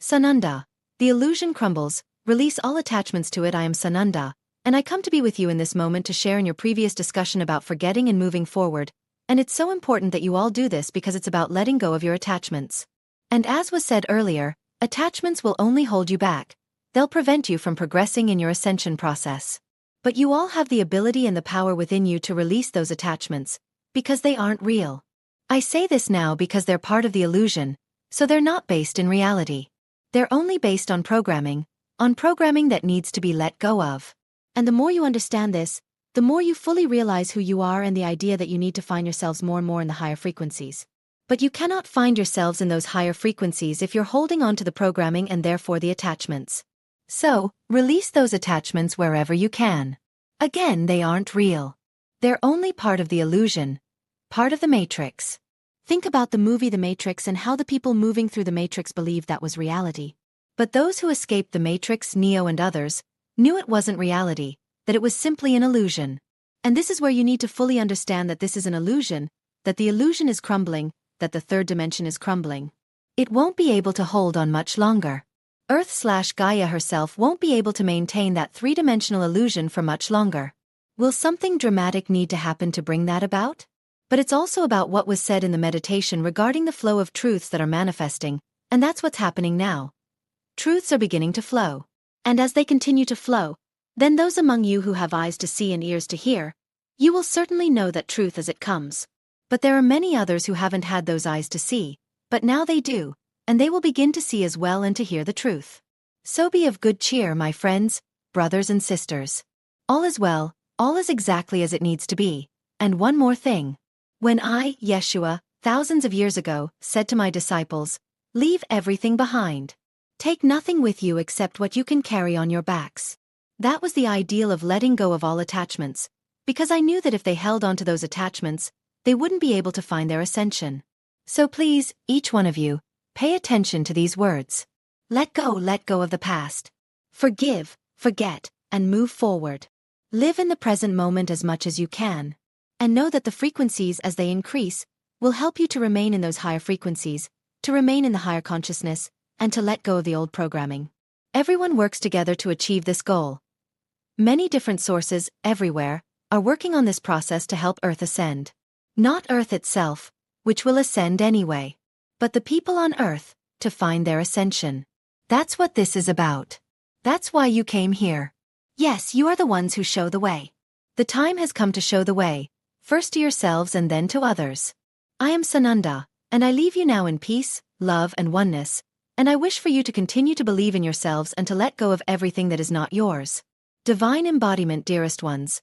Sananda. The illusion crumbles, release all attachments to it. I am Sananda, and I come to be with you in this moment to share in your previous discussion about forgetting and moving forward, and it's so important that you all do this because it's about letting go of your attachments. And as was said earlier, attachments will only hold you back. They'll prevent you from progressing in your ascension process. But you all have the ability and the power within you to release those attachments, because they aren't real. I say this now because they're part of the illusion, so they're not based in reality. They're only based on programming that needs to be let go of. And the more you understand this, the more you fully realize who you are and the idea that you need to find yourselves more and more in the higher frequencies. But you cannot find yourselves in those higher frequencies if you're holding on to the programming and therefore the attachments. So, release those attachments wherever you can. Again, they aren't real. They're only part of the illusion, part of the Matrix. Think about the movie The Matrix and how the people moving through the Matrix believed that was reality. But those who escaped the Matrix, Neo and others, knew it wasn't reality, that it was simply an illusion. And this is where you need to fully understand that this is an illusion, that the illusion is crumbling, that the third dimension is crumbling. It won't be able to hold on much longer. Earth/Gaia herself won't be able to maintain that three-dimensional illusion for much longer. Will something dramatic need to happen to bring that about? But it's also about what was said in the meditation regarding the flow of truths that are manifesting, and that's what's happening now. Truths are beginning to flow. And as they continue to flow, then those among you who have eyes to see and ears to hear, you will certainly know that truth as it comes. But there are many others who haven't had those eyes to see, but now they do, and they will begin to see as well and to hear the truth. So be of good cheer, my friends, brothers and sisters. All is well, all is exactly as it needs to be. And one more thing. When I, Yeshua, thousands of years ago, said to my disciples, "Leave everything behind. Take nothing with you except what you can carry on your backs." That was the ideal of letting go of all attachments, because I knew that if they held on to those attachments, they wouldn't be able to find their ascension. So please, each one of you, pay attention to these words. Let go of the past. Forgive, forget, and move forward. Live in the present moment as much as you can. And know that the frequencies as they increase will help you to remain in those higher frequencies, to remain in the higher consciousness, and to let go of the old programming. Everyone works together to achieve this goal. Many different sources, everywhere, are working on this process to help Earth ascend. Not Earth itself, which will ascend anyway, but the people on Earth, to find their ascension. That's what this is about. That's why you came here. Yes, you are the ones who show the way. The time has come to show the way, first to yourselves and then to others. I am Sananda, and I leave you now in peace, love and oneness, and I wish for you to continue to believe in yourselves and to let go of everything that is not yours. Divine embodiment, dearest ones.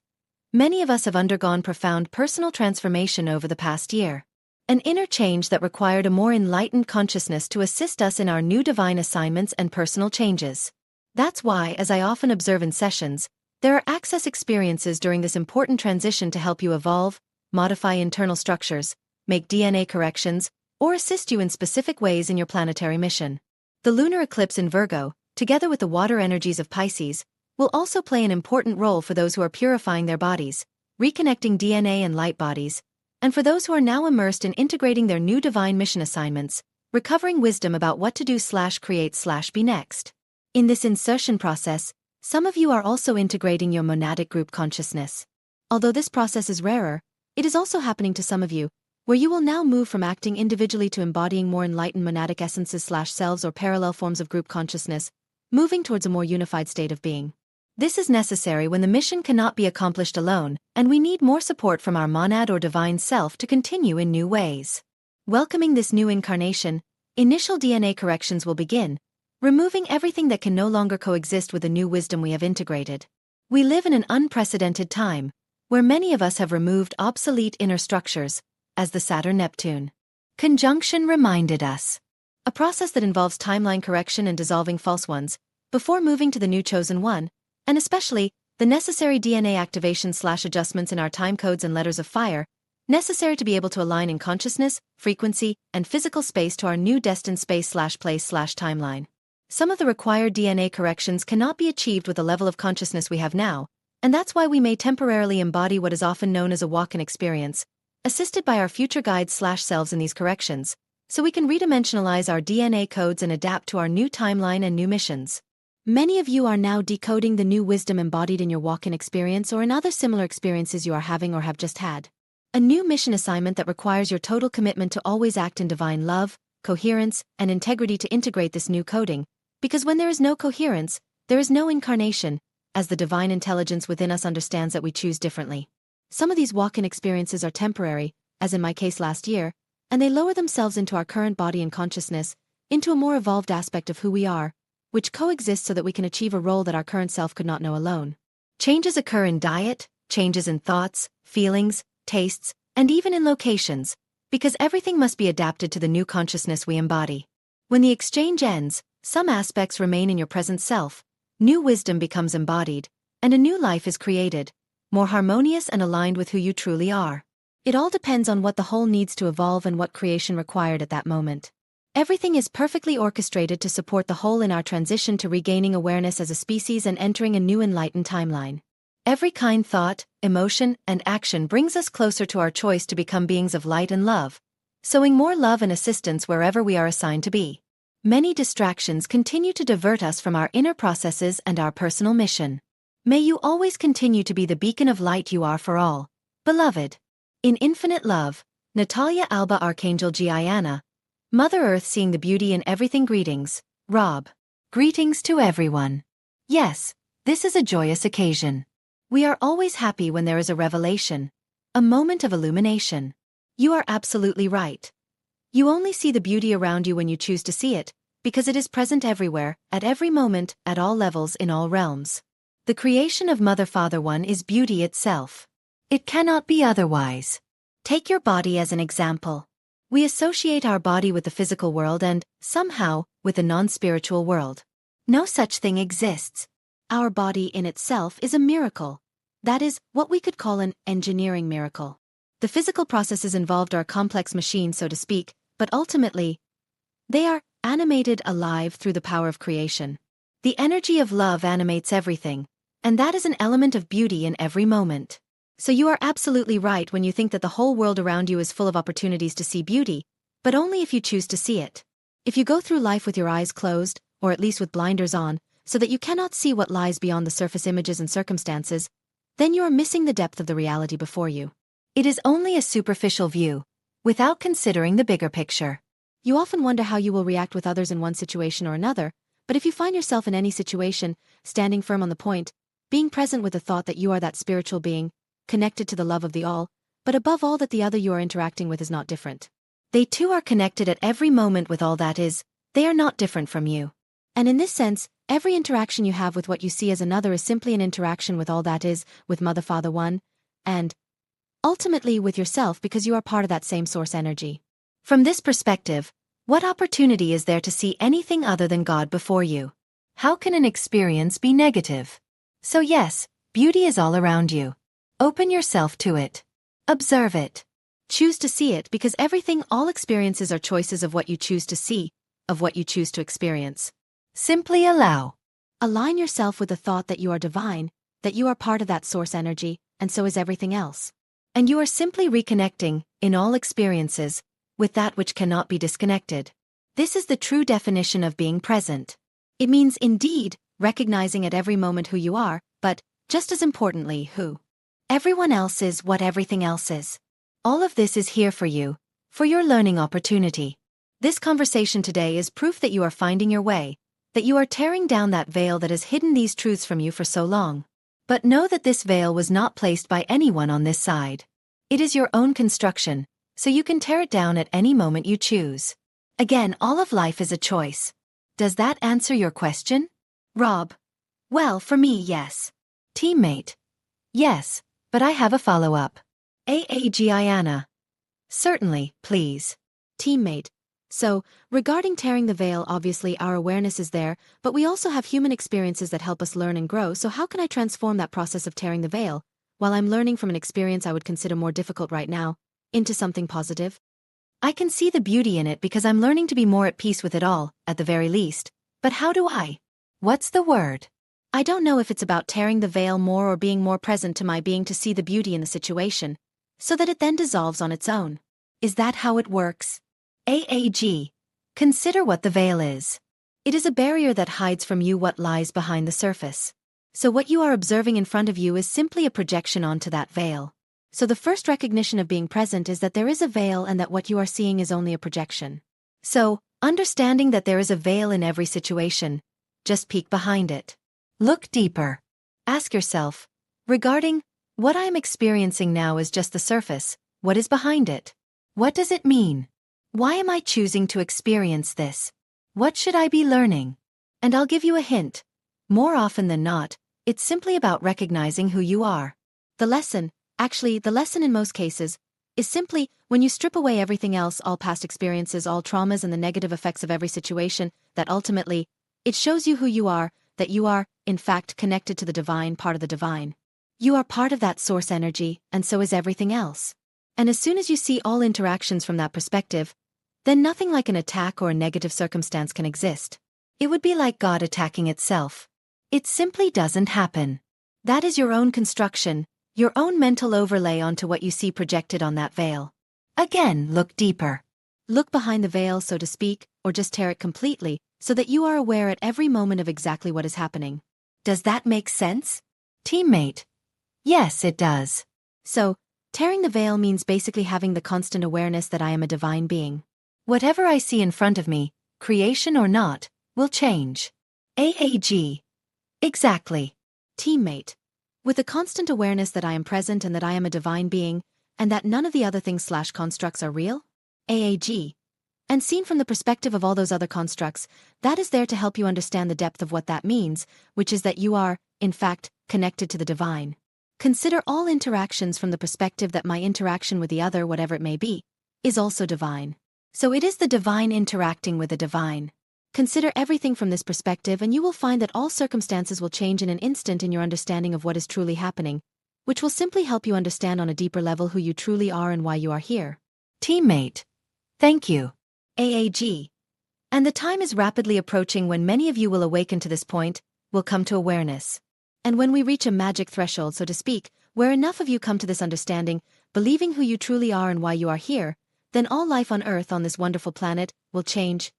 Many of us have undergone profound personal transformation over the past year. An inner change that required a more enlightened consciousness to assist us in our new divine assignments and personal changes. That's why, as I often observe in sessions, there are access experiences during this important transition to help you evolve, modify internal structures, make DNA corrections, or assist you in specific ways in your planetary mission. The lunar eclipse in Virgo, together with the water energies of Pisces, will also play an important role for those who are purifying their bodies, reconnecting DNA and light bodies, and for those who are now immersed in integrating their new divine mission assignments, recovering wisdom about what to do/create/be next. In this insertion process, some of you are also integrating your monadic group consciousness. Although this process is rarer, it is also happening to some of you, where you will now move from acting individually to embodying more enlightened monadic essences/selves or parallel forms of group consciousness, moving towards a more unified state of being. This is necessary when the mission cannot be accomplished alone, and we need more support from our monad or divine self to continue in new ways. Welcoming this new incarnation, initial DNA corrections will begin, removing everything that can no longer coexist with the new wisdom we have integrated. We live in an unprecedented time, where many of us have removed obsolete inner structures, as the Saturn-Neptune conjunction reminded us. A process that involves timeline correction and dissolving false ones, before moving to the new chosen one, and especially, the necessary DNA activation/adjustments in our time codes and letters of fire, necessary to be able to align in consciousness, frequency, and physical space to our new destined space/place/timeline. Some of the required DNA corrections cannot be achieved with the level of consciousness we have now, and that's why we may temporarily embody what is often known as a walk-in experience, assisted by our future guides/selves in these corrections, so we can redimensionalize our DNA codes and adapt to our new timeline and new missions. Many of you are now decoding the new wisdom embodied in your walk-in experience or in other similar experiences you are having or have just had. A new mission assignment that requires your total commitment to always act in divine love, coherence, and integrity to integrate this new coding, because when there is no coherence, there is no incarnation, as the divine intelligence within us understands that we choose differently. Some of these walk-in experiences are temporary, as in my case last year, and they lower themselves into our current body and consciousness, into a more evolved aspect of who we are, which coexists so that we can achieve a role that our current self could not know alone. Changes occur in diet, changes in thoughts, feelings, tastes, and even in locations, because everything must be adapted to the new consciousness we embody. When the exchange ends, some aspects remain in your present self, new wisdom becomes embodied, and a new life is created, more harmonious and aligned with who you truly are. It all depends on what the whole needs to evolve and what creation required at that moment. Everything is perfectly orchestrated to support the whole in our transition to regaining awareness as a species and entering a new enlightened timeline. Every kind thought, emotion, and action brings us closer to our choice to become beings of light and love, sowing more love and assistance wherever we are assigned to be. Many distractions continue to divert us from our inner processes and our personal mission. May you always continue to be the beacon of light you are for all, beloved. In infinite love, Natalia Alba, Archangel Gianna, Mother Earth, seeing the beauty in everything. Greetings, Rob. Greetings to everyone. Yes, this is a joyous occasion. We are always happy when there is a revelation, a moment of illumination. You are absolutely right. You only see the beauty around you when you choose to see it, because it is present everywhere, at every moment, at all levels, in all realms. The creation of Mother Father One is beauty itself. It cannot be otherwise. Take your body as an example. We associate our body with the physical world and, somehow, with the non-spiritual world. No such thing exists. Our body in itself is a miracle. That is, what we could call an engineering miracle. The physical processes involved are complex machines, so to speak, but ultimately, they are animated alive through the power of creation. The energy of love animates everything, and that is an element of beauty in every moment. So you are absolutely right when you think that the whole world around you is full of opportunities to see beauty, but only if you choose to see it. If you go through life with your eyes closed, or at least with blinders on, so that you cannot see what lies beyond the surface images and circumstances, then you are missing the depth of the reality before you. It is only a superficial view, without considering the bigger picture. You often wonder how you will react with others in one situation or another, but if you find yourself in any situation, standing firm on the point, being present with the thought that you are that spiritual being, connected to the love of the all, but above all that the other you are interacting with is not different. They too are connected at every moment with all that is, they are not different from you. And in this sense, every interaction you have with what you see as another is simply an interaction with all that is, with Mother Father One, and ultimately with yourself, because you are part of that same source energy. From this perspective, what opportunity is there to see anything other than God before you? How can an experience be negative? So yes, beauty is all around you. Open yourself to it. Observe it. Choose to see it, because everything, all experiences are choices of what you choose to see, of what you choose to experience. Simply allow. Align yourself with the thought that you are divine, that you are part of that source energy, and so is everything else. And you are simply reconnecting, in all experiences, with that which cannot be disconnected. This is the true definition of being present. It means, indeed, recognizing at every moment who you are, but, just as importantly, who everyone else is, what everything else is. All of this is here for you, for your learning opportunity. This conversation today is proof that you are finding your way, that you are tearing down that veil that has hidden these truths from you for so long. But know that this veil was not placed by anyone on this side. It is your own construction, so you can tear it down at any moment you choose. Again, all of life is a choice. Does that answer your question? Rob? Well, for me, yes. Teammate? Yes, but I have a follow-up. Gianna? Certainly, please. Teammate? So, regarding tearing the veil, obviously our awareness is there, but we also have human experiences that help us learn and grow, so how can I transform that process of tearing the veil, while I'm learning from an experience I would consider more difficult right now, into something positive? I can see the beauty in it because I'm learning to be more at peace with it all, at the very least. But how do I? What's the word? I don't know if it's about tearing the veil more or being more present to my being to see the beauty in the situation, so that it then dissolves on its own. Is that how it works? AAG. Consider what the veil is. It is a barrier that hides from you what lies behind the surface. So what you are observing in front of you is simply a projection onto that veil. So the first recognition of being present is that there is a veil and that what you are seeing is only a projection. So, understanding that there is a veil in every situation, just peek behind it. Look deeper. Ask yourself, regarding what I am experiencing now is just the surface, what is behind it? What does it mean? Why am I choosing to experience this? What should I be learning? And I'll give you a hint. More often than not, it's simply about recognizing who you are. The lesson in most cases, is simply, when you strip away everything else, all past experiences, all traumas and the negative effects of every situation, that ultimately, it shows you who you are, that you are, in fact, connected to the divine part of the divine. You are part of that source energy, and so is everything else. And as soon as you see all interactions from that perspective, then nothing like an attack or a negative circumstance can exist. It would be like God attacking itself. It simply doesn't happen. That is your own construction, your own mental overlay onto what you see projected on that veil. Again, look deeper. Look behind the veil, so to speak, or just tear it completely, so that you are aware at every moment of exactly what is happening. Does that make sense? Teammate. Yes, it does. So, tearing the veil means basically having the constant awareness that I am a divine being. Whatever I see in front of me, creation or not, will change. AAG. Exactly. Teammate. With the constant awareness that I am present and that I am a divine being, and that none of the other things/constructs are real? AAG. And seen from the perspective of all those other constructs, that is there to help you understand the depth of what that means, which is that you are, in fact, connected to the divine. Consider all interactions from the perspective that my interaction with the other, whatever it may be, is also divine. So it is the divine interacting with the divine. Consider everything from this perspective and you will find that all circumstances will change in an instant in your understanding of what is truly happening, which will simply help you understand on a deeper level who you truly are and why you are here. Teammate. Thank you. AAG. And the time is rapidly approaching when many of you will awaken to this point, will come to awareness. And when we reach a magic threshold, so to speak, where enough of you come to this understanding, believing who you truly are and why you are here, then all life on Earth on this wonderful planet will change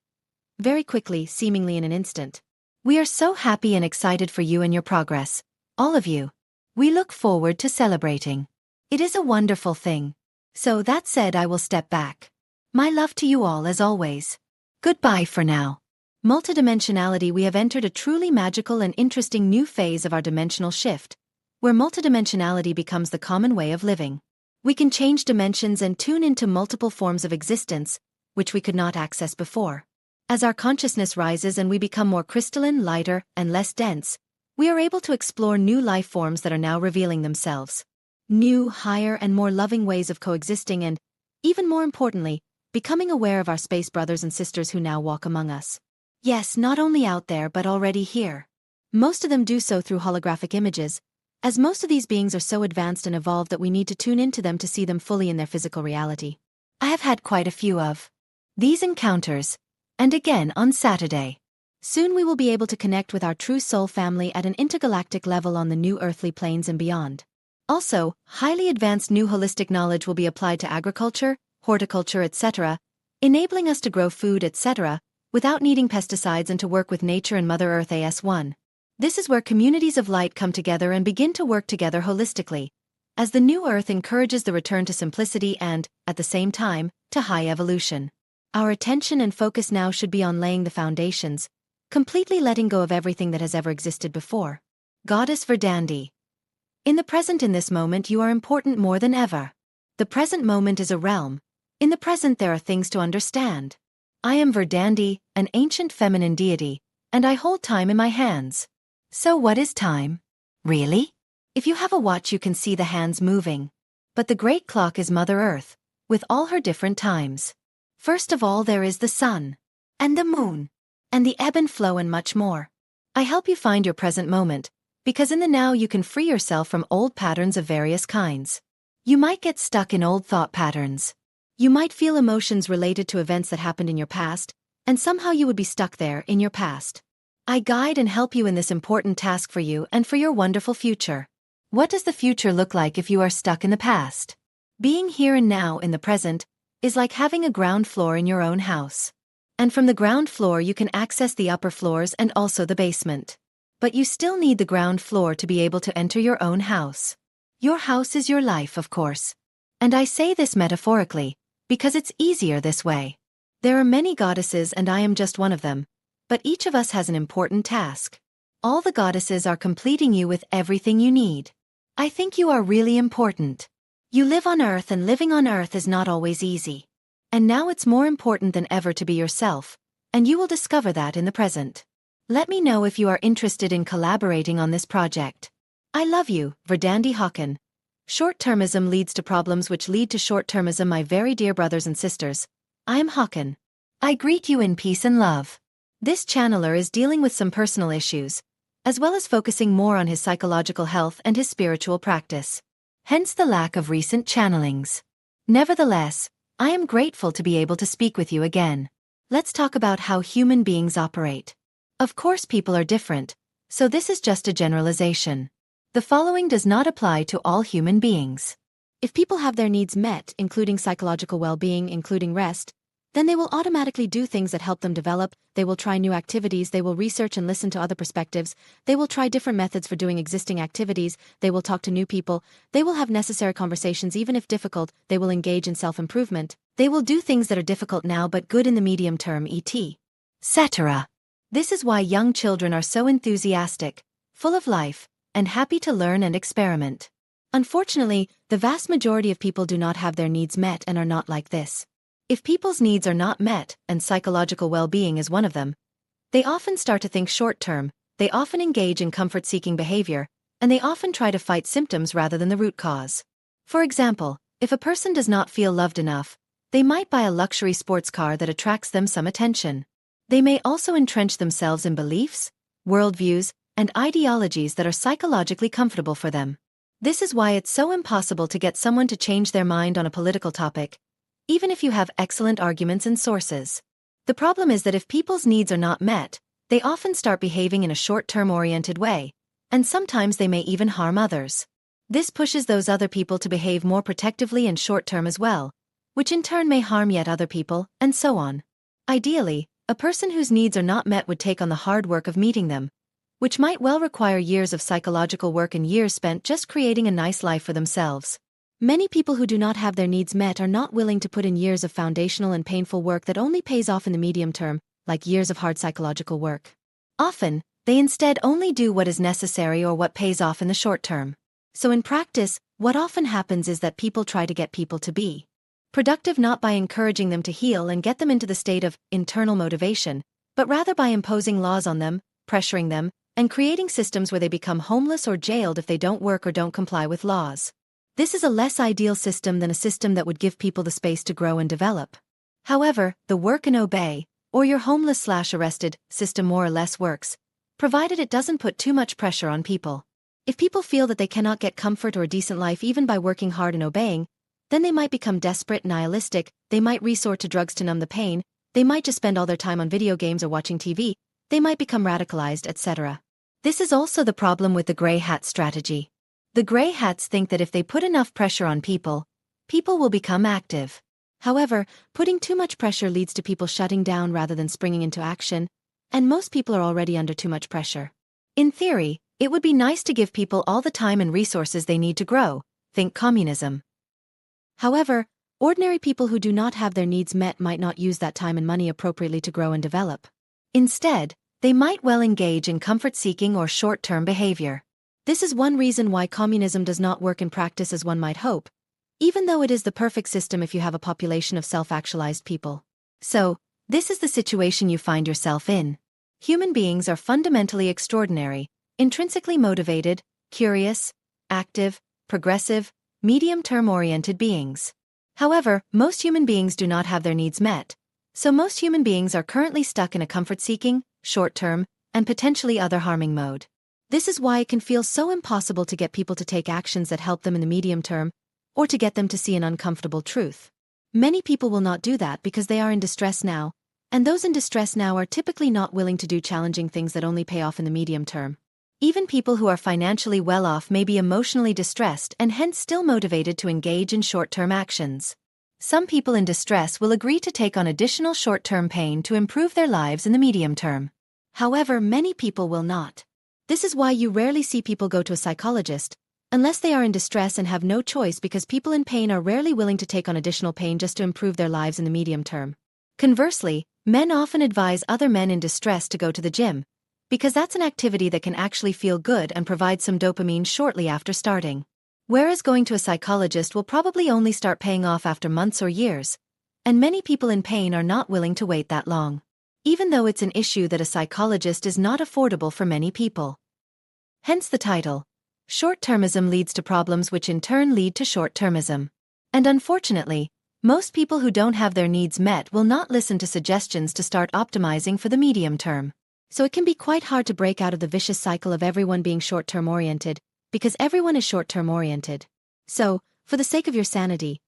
very quickly, seemingly in an instant. We are so happy and excited for you and your progress, all of you. We look forward to celebrating. It is a wonderful thing. So that said, I will step back. My love to you all as always. Goodbye for now. Multidimensionality. We have entered a truly magical and interesting new phase of our dimensional shift, where multidimensionality becomes the common way of living. We can change dimensions and tune into multiple forms of existence, which we could not access before. As our consciousness rises and we become more crystalline, lighter, and less dense, we are able to explore new life forms that are now revealing themselves. New, higher, and more loving ways of coexisting and, even more importantly, becoming aware of our space brothers and sisters who now walk among us. Yes, not only out there but already here. Most of them do so through holographic images, as most of these beings are so advanced and evolved that we need to tune into them to see them fully in their physical reality. I have had quite a few of these encounters, and again on Saturday. Soon we will be able to connect with our true soul family at an intergalactic level on the new earthly planes and beyond. Also, highly advanced new holistic knowledge will be applied to agriculture, horticulture, etc., enabling us to grow food, etc., without needing pesticides and to work with nature and Mother Earth as one. This is where communities of light come together and begin to work together holistically, as the new Earth encourages the return to simplicity and, at the same time, to high evolution. Our attention and focus now should be on laying the foundations, completely letting go of everything that has ever existed before. Goddess Verdandi. In the present, in this moment, you are important more than ever. The present moment is a realm. In the present there are things to understand. I am Verdandi, an ancient feminine deity, and I hold time in my hands. So what is time? Really? If you have a watch you can see the hands moving. But the great clock is Mother Earth, with all her different times. First of all there is the sun, and the moon, and the ebb and flow and much more. I help you find your present moment, because in the now you can free yourself from old patterns of various kinds. You might get stuck in old thought patterns. You might feel emotions related to events that happened in your past, and somehow you would be stuck there in your past. I guide and help you in this important task for you and for your wonderful future. What does the future look like if you are stuck in the past? Being here and now in the present, is like having a ground floor in your own house. And from the ground floor you can access the upper floors and also the basement. But you still need the ground floor to be able to enter your own house. Your house is your life, of course. And I say this metaphorically, because it's easier this way. There are many goddesses and I am just one of them, but each of us has an important task. All the goddesses are completing you with everything you need. I think you are really important. You live on Earth and living on Earth is not always easy. And now it's more important than ever to be yourself, and you will discover that in the present. Let me know if you are interested in collaborating on this project. I love you, Verdandi Hakann. Short-termism leads to problems which lead to short-termism, my very dear brothers and sisters. I am Hakann. I greet you in peace and love. This channeler is dealing with some personal issues, as well as focusing more on his psychological health and his spiritual practice. Hence the lack of recent channelings. Nevertheless, I am grateful to be able to speak with you again. Let's talk about how human beings operate. Of course, people are different, so this is just a generalization. The following does not apply to all human beings. If people have their needs met, including psychological well-being, including rest, then they will automatically do things that help them develop, they will try new activities, they will research and listen to other perspectives, they will try different methods for doing existing activities, they will talk to new people, they will have necessary conversations even if difficult, they will engage in self-improvement, they will do things that are difficult now but good in the medium term, etc. This is why young children are so enthusiastic, full of life, and happy to learn and experiment. Unfortunately, the vast majority of people do not have their needs met and are not like this. If people's needs are not met, and psychological well-being is one of them, they often start to think short-term, they often engage in comfort-seeking behavior, and they often try to fight symptoms rather than the root cause. For example, if a person does not feel loved enough, they might buy a luxury sports car that attracts them some attention. They may also entrench themselves in beliefs, worldviews, and ideologies that are psychologically comfortable for them. This is why it's so impossible to get someone to change their mind on a political topic, even if you have excellent arguments and sources. The problem is that if people's needs are not met, they often start behaving in a short-term oriented way, and sometimes they may even harm others. This pushes those other people to behave more protectively and short-term as well, which in turn may harm yet other people, and so on. Ideally, a person whose needs are not met would take on the hard work of meeting them, which might well require years of psychological work and years spent just creating a nice life for themselves. Many people who do not have their needs met are not willing to put in years of foundational and painful work that only pays off in the medium term, like years of hard psychological work. Often, they instead only do what is necessary or what pays off in the short term. So in practice, what often happens is that people try to get people to be productive not by encouraging them to heal and get them into the state of internal motivation, but rather by imposing laws on them, pressuring them, and creating systems where they become homeless or jailed if they don't work or don't comply with laws. This is a less ideal system than a system that would give people the space to grow and develop. However, the work and obey, or your homeless/arrested, system more or less works, provided it doesn't put too much pressure on people. If people feel that they cannot get comfort or a decent life even by working hard and obeying, then they might become desperate, nihilistic, they might resort to drugs to numb the pain, they might just spend all their time on video games or watching TV, they might become radicalized, etc. This is also the problem with the gray hat strategy. The gray hats think that if they put enough pressure on people, people will become active. However, putting too much pressure leads to people shutting down rather than springing into action, and most people are already under too much pressure. In theory, it would be nice to give people all the time and resources they need to grow, think communism. However, ordinary people who do not have their needs met might not use that time and money appropriately to grow and develop. Instead, they might well engage in comfort-seeking or short-term behavior. This is one reason why communism does not work in practice as one might hope, even though it is the perfect system if you have a population of self-actualized people. So, this is the situation you find yourself in. Human beings are fundamentally extraordinary, intrinsically motivated, curious, active, progressive, medium-term oriented beings. However, most human beings do not have their needs met, so most human beings are currently stuck in a comfort-seeking, short-term, and potentially other harming mode. This is why it can feel so impossible to get people to take actions that help them in the medium term, or to get them to see an uncomfortable truth. Many people will not do that because they are in distress now, and those in distress now are typically not willing to do challenging things that only pay off in the medium term. Even people who are financially well off may be emotionally distressed and hence still motivated to engage in short-term actions. Some people in distress will agree to take on additional short-term pain to improve their lives in the medium term. However, many people will not. This is why you rarely see people go to a psychologist, unless they are in distress and have no choice, because people in pain are rarely willing to take on additional pain just to improve their lives in the medium term. Conversely, men often advise other men in distress to go to the gym, because that's an activity that can actually feel good and provide some dopamine shortly after starting. Whereas going to a psychologist will probably only start paying off after months or years, and many people in pain are not willing to wait that long, even though it's an issue that a psychologist is not affordable for many people. Hence the title. Short-termism leads to problems, which in turn lead to short-termism. And unfortunately, most people who don't have their needs met will not listen to suggestions to start optimizing for the medium term. So it can be quite hard to break out of the vicious cycle of everyone being short-term oriented, because everyone is short-term oriented. So, for the sake of your sanity,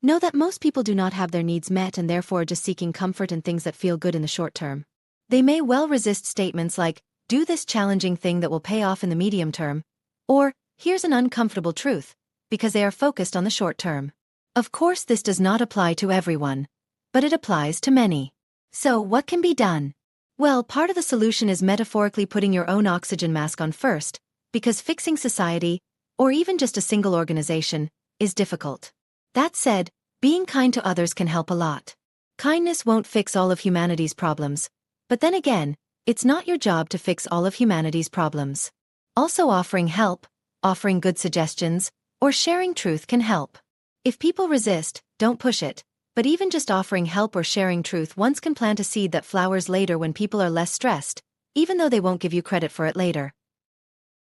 know that most people do not have their needs met and therefore are just seeking comfort and things that feel good in the short term. They may well resist statements like, do this challenging thing that will pay off in the medium term, or, here's an uncomfortable truth, because they are focused on the short term. Of course, this does not apply to everyone, but it applies to many. So, what can be done? Well, part of the solution is metaphorically putting your own oxygen mask on first, because fixing society, or even just a single organization, is difficult. That said, being kind to others can help a lot. Kindness won't fix all of humanity's problems, but then again, it's not your job to fix all of humanity's problems. Also, offering help, offering good suggestions, or sharing truth can help. If people resist, don't push it, but even just offering help or sharing truth once can plant a seed that flowers later when people are less stressed, even though they won't give you credit for it later.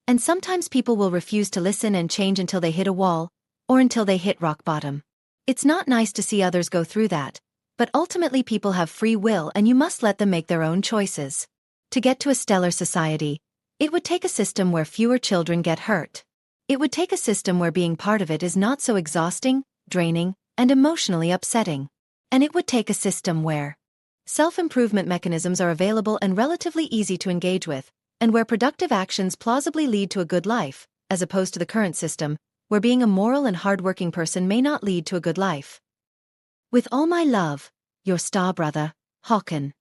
And sometimes people will refuse to listen and change until they hit a wall, or until they hit rock bottom. It's not nice to see others go through that, but ultimately people have free will and you must let them make their own choices. To get to a stellar society, it would take a system where fewer children get hurt. It would take a system where being part of it is not so exhausting, draining, and emotionally upsetting. And it would take a system where self-improvement mechanisms are available and relatively easy to engage with, and where productive actions plausibly lead to a good life, as opposed to the current system, where being a moral and hardworking person may not lead to a good life. With all my love, your star brother, Hakann.